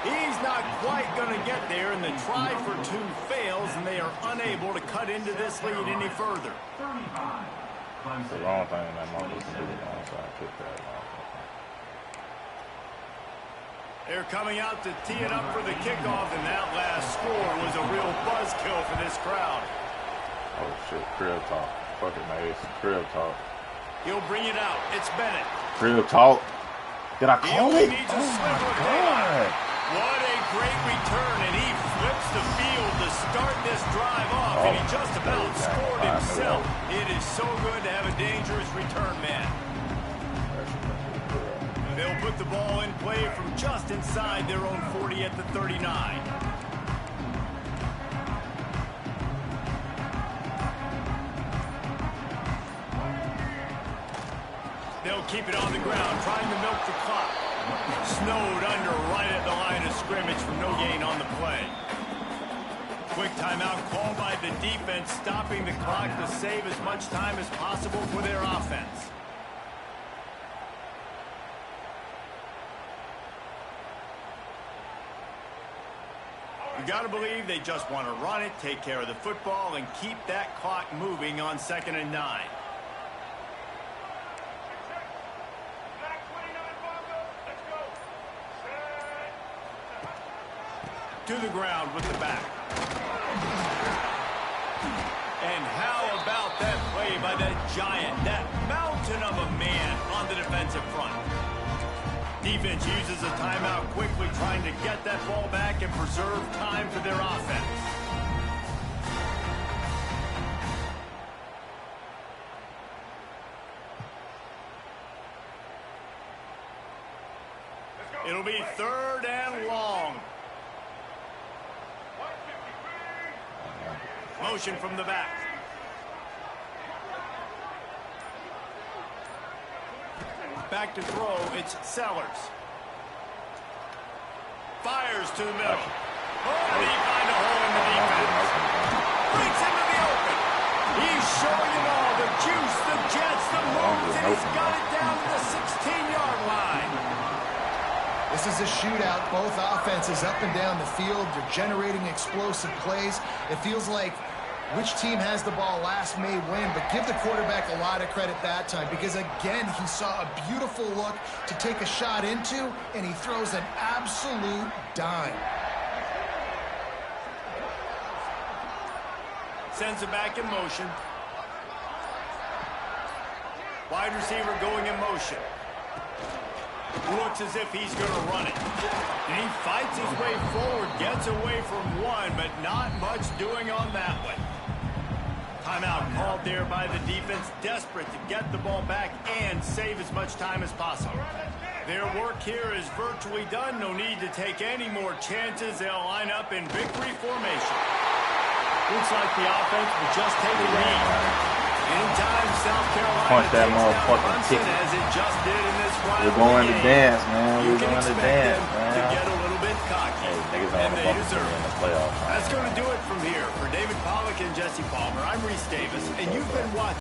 He's not quite going to get there, and the try for 2 fails, and they are unable to cut into this lead any further. It's the wrong thing in that moment to do the wrong side. Kick that long. They're coming out to tee it up for the kickoff, and that last score was a real buzzkill for this crowd. Oh, shit. Crib talk. Fuck it, Mace. Crib talk. He'll bring it out. It's Bennett. Crib talk. Did I call it? Oh, my God. What a great return, and he flips the field to start this drive off, and he just about scored himself. It is so good to have a dangerous return man. They'll put the ball in play from just inside their own 40 at the 39. They'll keep it on the ground, trying to milk the clock. Snowed under right at the line of scrimmage for no gain on the play. Quick timeout called by the defense, stopping the clock to save as much time as possible for their offense. You got to believe they just want to run it, take care of the football, and keep that clock moving on 2nd and 9. To the ground with the back. And how about that play by that giant, that mountain of a man on the defensive front? Defense uses a timeout quickly, trying to get that ball back and preserve time for their offense. It'll be 3rd and long. Motion from the back. Back to throw, it's Sellers. Fires to the middle. Oh, did he find a hole in the defense? Breaks into the open. He's showing it all, the juice, the jets, the moves, and he's got it down to the 16-yard line. This is a shootout. Both offenses up and down the field. They're generating explosive plays. It feels like which team has the ball last may win, but give the quarterback a lot of credit that time because, again, he saw a beautiful look to take a shot into, and he throws an absolute dime. Sends it back in motion. Wide receiver going in motion. Looks as if he's going to run it. And he fights his way forward, gets away from one, but not much doing on that one. Timeout called there by the defense, desperate to get the ball back and save as much time as possible. Their work here is virtually done. No need to take any more chances. They'll line up in victory formation. Looks like the offense will just take a lead. Anytime South Carolina punch that takes motherfucking down ticket. as it just did in this We're going to dance, man. You We're can going to expect dance, them man. to get a little bit cocky, Hey, niggas and don't they want to deserve in the it. playoffs. That's going to do it from here. For David Pollack and Jesse Palmer, I'm Reese Davis, and you've been watching.